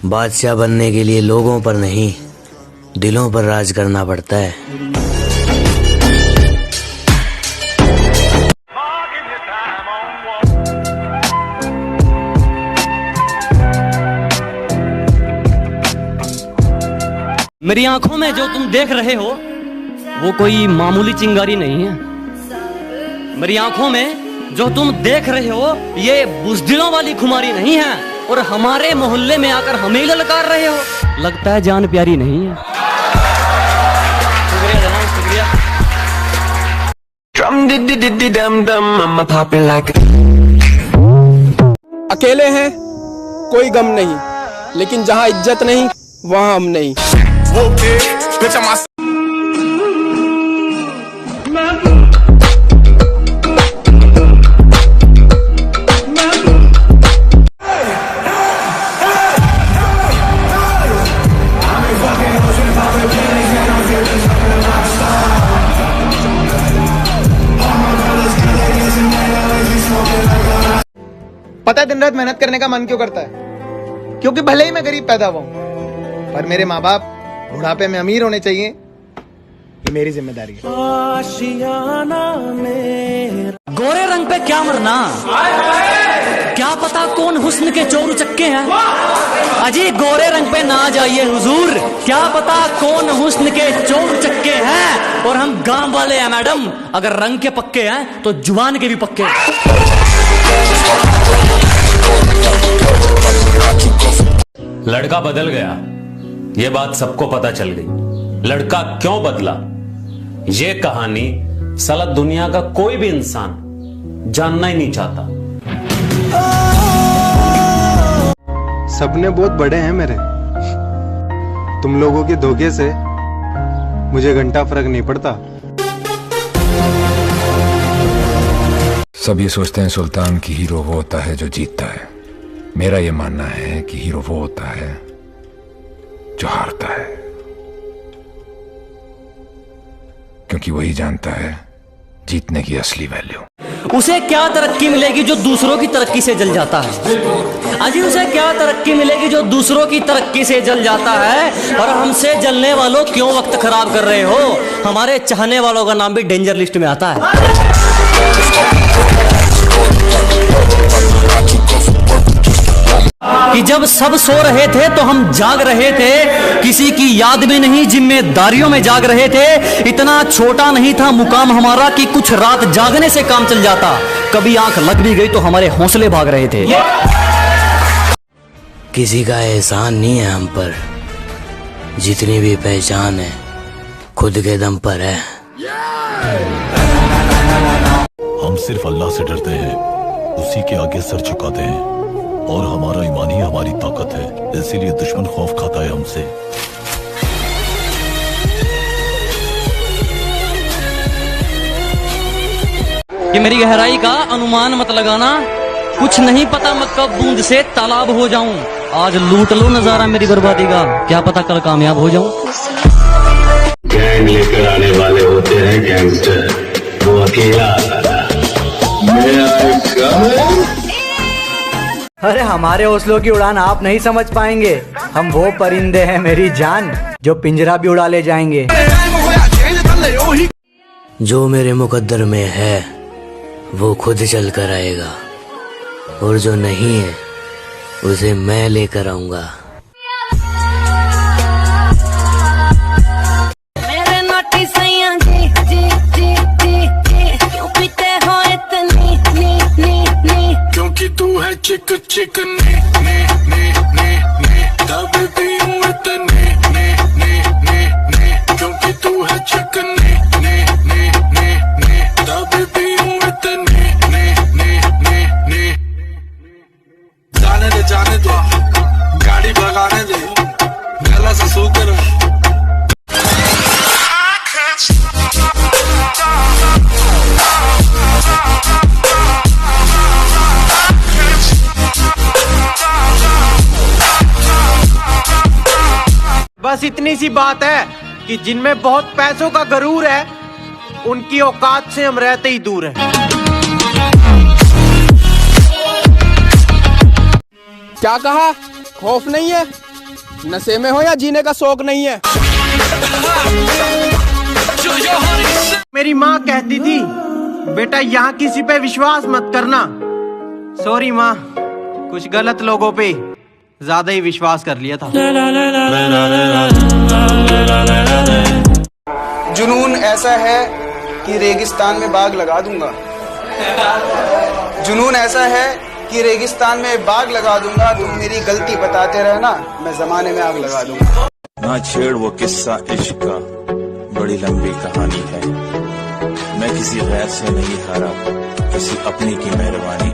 बादशाह बनने के लिए लोगों पर नहीं, दिलों पर राज करना पड़ता है। मेरी आंखों में जो तुम देख रहे हो वो कोई मामूली चिंगारी नहीं है। मेरी आंखों में जो तुम देख रहे हो ये बुज़दिलों वाली खुमारी नहीं है। और हमारे मोहल्ले में आकर हमें ललकार रहे हो, लगता है जान प्यारी नहीं है। शुक्रिया जनाब, शुक्रिया। अकेले हैं कोई गम नहीं, लेकिन जहाँ इज्जत नहीं वहाँ हम नहीं। पता है दिन रात मेहनत करने का मन क्यों करता है? क्योंकि भले ही मैं गरीब पैदा हुआ हूं, पर मेरे माँ बाप बुढ़ापे में अमीर होने चाहिए, ये मेरी जिम्मेदारी है। गोरे रंग पे क्या मरना, क्या पता कौन हुस्न के चोर उचक्के हैं। अजी गोरे रंग पे ना जाइए हुजूर, क्या पता कौन हुस्न के चोर उचक्के हैं। और हम गांव वाले हैं मैडम, अगर रंग के पक्के हैं तो जुबान के भी पक्के हैं। लड़का बदल गया, ये बात सबको पता चल गई। लड़का क्यों बदला, ये कहानी साला दुनिया का कोई भी इंसान जानना ही नहीं चाहता। सपने बहुत बड़े हैं मेरे, तुम लोगों के धोखे से मुझे घंटा फर्क नहीं पड़ता। सब ये सोचते हैं सुल्तान की हीरो वो होता है जो जीतता है। मेरा ये मानना है कि हीरो वो होता है जो हारता है, क्योंकि वही जानता है जीतने की असली वैल्यू। उसे क्या तरक्की मिलेगी जो दूसरों की तरक्की से जल जाता है। अजी उसे क्या तरक्की मिलेगी जो दूसरों की तरक्की से जल जाता है। और हमसे जलने वालों क्यों वक्त खराब कर रहे हो, हमारे चाहने वालों का नाम भी डेंजर लिस्ट में आता है। कि जब सब सो रहे थे तो हम जाग रहे थे, किसी की याद में नहीं जिम्मेदारियों में जाग रहे थे। इतना छोटा नहीं था मुकाम हमारा कि कुछ रात जागने से काम चल जाता। कभी आंख लग भी गई तो हमारे हौसले भाग रहे थे। किसी का एहसान नहीं है हम पर, जितनी भी पहचान है खुद के दम पर है। हम सिर्फ अल्लाह से डरते हैं, उसी के आगे सर झुकाते हैं, और हमारा ईमान ही हमारी ताकत है। इसीलिए दुश्मन खौफ खाता है हमसे। कि मेरी गहराई का अनुमान मत लगाना, कुछ नहीं पता मैं कब बूंद से तालाब हो जाऊं। आज लूट लो नजारा मेरी बर्बादी का, क्या पता कल कामयाब हो जाऊं। गैंग लेकर आने वाले होते हैं गैंगस्टर, वो अकेला आता था। अरे हमारे हौसलों की उड़ान आप नहीं समझ पाएंगे। हम वो परिंदे हैं मेरी जान, जो पिंजरा भी उड़ा ले जाएंगे। जो मेरे मुकद्दर में है वो खुद चल कर आएगा, और जो नहीं है उसे मैं लेकर आऊंगा। क्योंकि तू है चिक चिक ने ने ने ने ने तब भी हूँ इतने ने ने ने ने क्योंकि तू है चिक ने ने ने ने ने तब भी हूँ इतने ने ने ने ने। जाने दो गाड़ी भगाने दे, गला से सो कर। बस इतनी सी बात है कि जिनमें बहुत पैसों का गरूर है, उनकी औकात से हम रहते ही दूर हैं। क्या कहा? खौफ नहीं है? नशे में हो या जीने का शौक नहीं है? मेरी माँ कहती थी बेटा यहाँ किसी पे विश्वास मत करना। सॉरी माँ, कुछ गलत लोगों पे ज्यादा ही विश्वास कर लिया था। जुनून ऐसा है कि रेगिस्तान में बाग लगा दूंगा। जुनून ऐसा है कि रेगिस्तान में बाग लगा दूंगा। तुम मेरी गलती बताते रहना, मैं जमाने में आग लगा दूंगा। ना छेड़ वो किस्सा इश्क का, बड़ी लंबी कहानी है। मैं किसी गैर से नहीं हारा, किसी अपनी की मेहरबानी।